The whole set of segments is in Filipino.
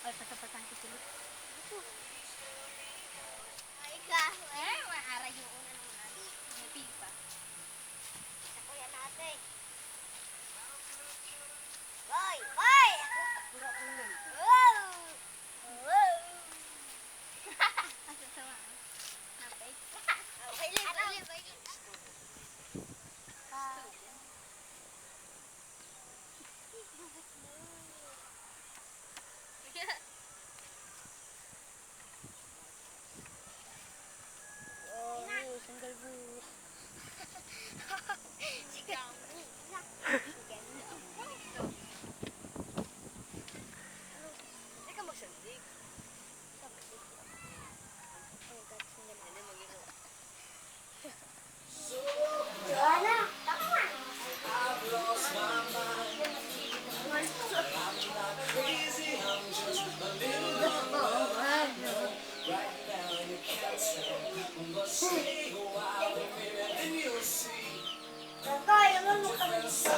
Ay, pasapatan ko sila. Ay ka, maaara yung una ng nabi. May pipa. Sa kuya natin. Boy! Boy! Wow! Wow! Asa sama? Napay. Okay lang, okay lang. Sandal bu. Hindi ka magsandig. Joanna, tama. Kakay, naman mo kami dito.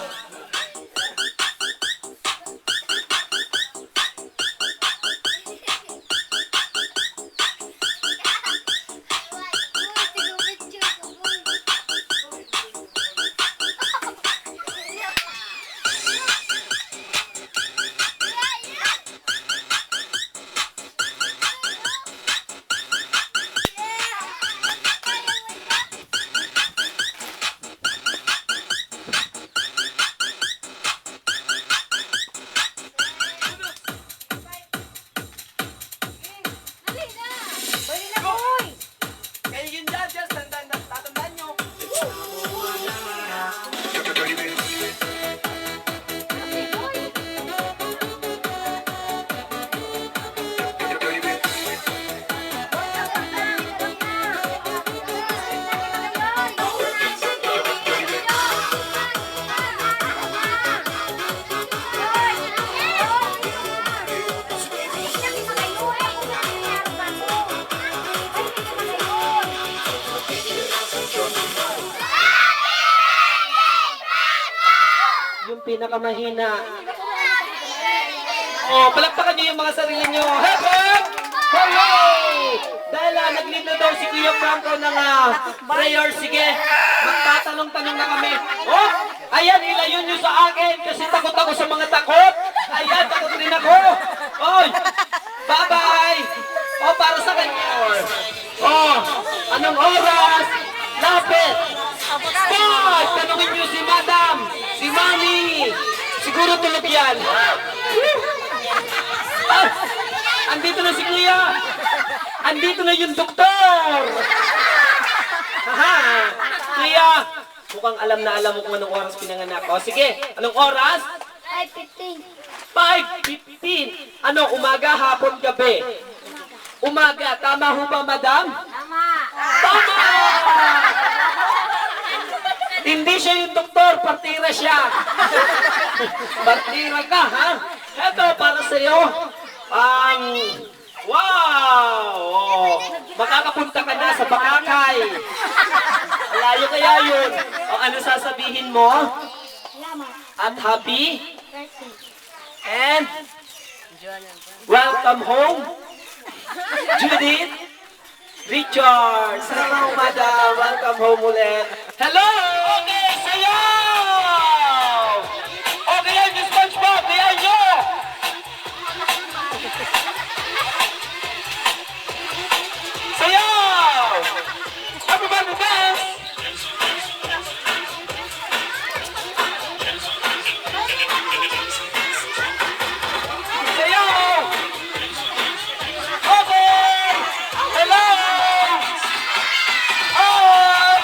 Kayo yun dyan, just tatandaan nyo. Yung pinakamahina. Oh, palakpakan niyo yung mga sarili niyo. Hep, hep! Hooray! Dahil nag-lead na daw si Kuya Franco ng prayer. Sige, magtatanong-tanong na kami. Oh, ayan, ilayon niyo sa akin kasi takot ako sa mga takot. Ayan, takot rin ako. Oy, bye-bye. Oh, para sa kanya. Oh, anong oras? Lapit. Start! Tanungin niyo si Madam, si Mami. Siguro tulog yan. Ah, andito na si Kuya. Andito na yung doktor. Haha. Kuya, mukhang alam na alam mo kung anong oras pinanganak. O sige, anong oras? 5:15. 5:15. Ano, umaga, hapon, gabi? Umaga. Tama ho ba, Madam? Tama. Tama! Hindi siya yung doktor, partira siya. Partira ka, ha? Eto, para sa'yo. Wow! Oh, makakapunta ka na sa Bakakay. Malayo kaya yun. O ano sasabihin mo? Salamat. At happy? Birthday. And welcome home, Judith Richards. Hello, madam. Welcome home ulit. Hello! Okay, sayaw! Okay, yan yung SpongeBob. Kaya nyo! Sayaw! Everybody dance! Sayaw! Okay! Hello! Hi!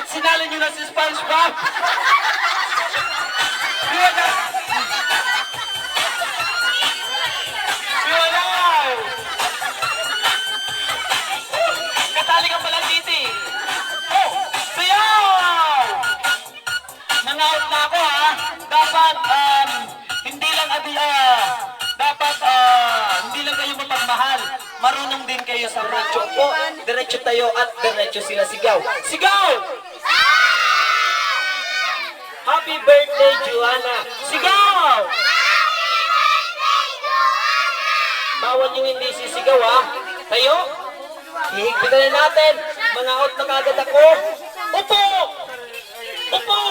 Sinalo nyo na si SpongeBob. Yun na. Yun na. Katali ka pala, Titi. Oh, sayaw! Nangout na ako, ha? Dapat, hindi lang hindi lang kayo mapagmahal. Marunong din kayo sa radyo po. Diretso tayo at diretso sila sigaw. Sigaw! Happy birthday, Joanna! Sigaw! Bawal yung hindi sisigaw, ha? Tayo? Hihigpitan na natin. Mga out na kagad ako. Upo! Upo!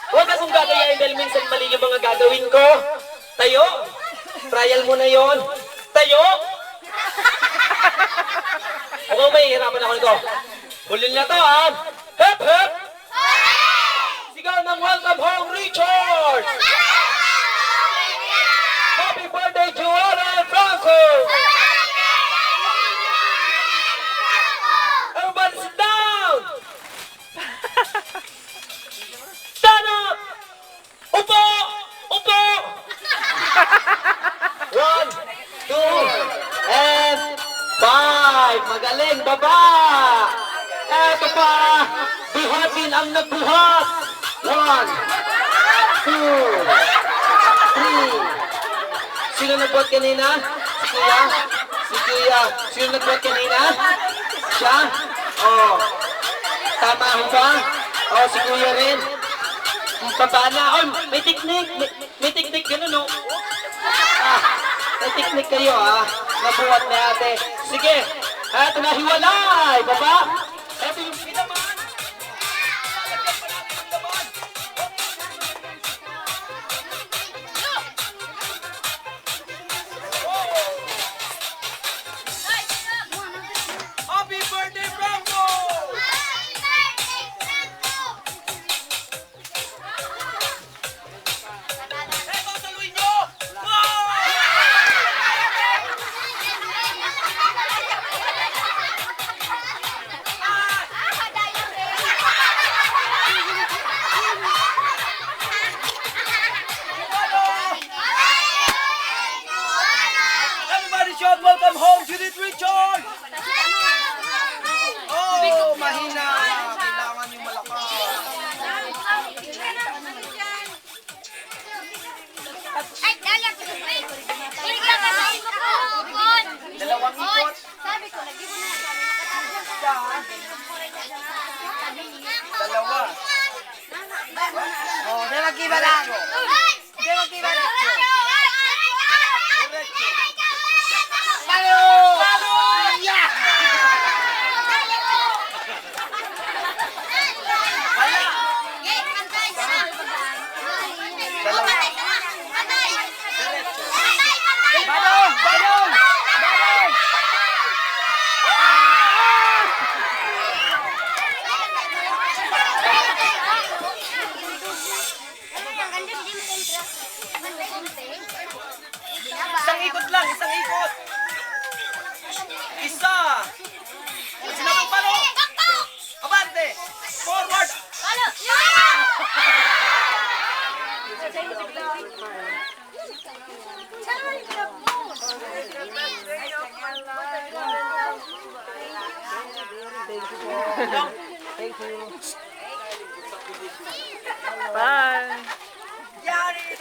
Huwag akong gagayain dahil minsan mali yung mga gagawin ko. Tayo! Trial mo na yon. Tayo! Mukhang mahihirapan ako nito. Hulin na to, ha? Hep, hep! Sigaw ng welcome home, Richard! Happy birthday, Joanna and Franco! Everybody sit down! Stand up! Upo! Upo! 1, 2, and 5. Magaling, baba! Eto pa! Buhatin ang nagbuhat! 1, 2, 3. Sino nagbuhat kanina? Si Kuya? Si Kuya. Sino nagbuhat kanina? Siya? Oh. Tama ho ba? Oh, si Kuya rin. Baba na. Oh, may technique. May technique ganun, no? May technique kayo, ha? Nabuhat na ate. Sige. Eto na, hiwalay. Baba. Eto yung pinaman. Lalagyan pa natin yung laman. Happy birthday, Franco! Eto, saluhin nyo! Everybody shout welcome home, Judith Richard! Oh, mahina. Kailangan yung malakas. Ay, dali ako. Wait. Binigyan ka sa ito ko. Bukod. Dalawang ikot. Sabi ko, lagi mo na. Dalawa. Oh, di magkiba lang. Di magkiba lang. Palo! Palo! Yeah! Balong! Balong! Balong! Isang ikot lang, isang ikot. Isa. Sinabang palo. Abante. Forward. Bye! Yari.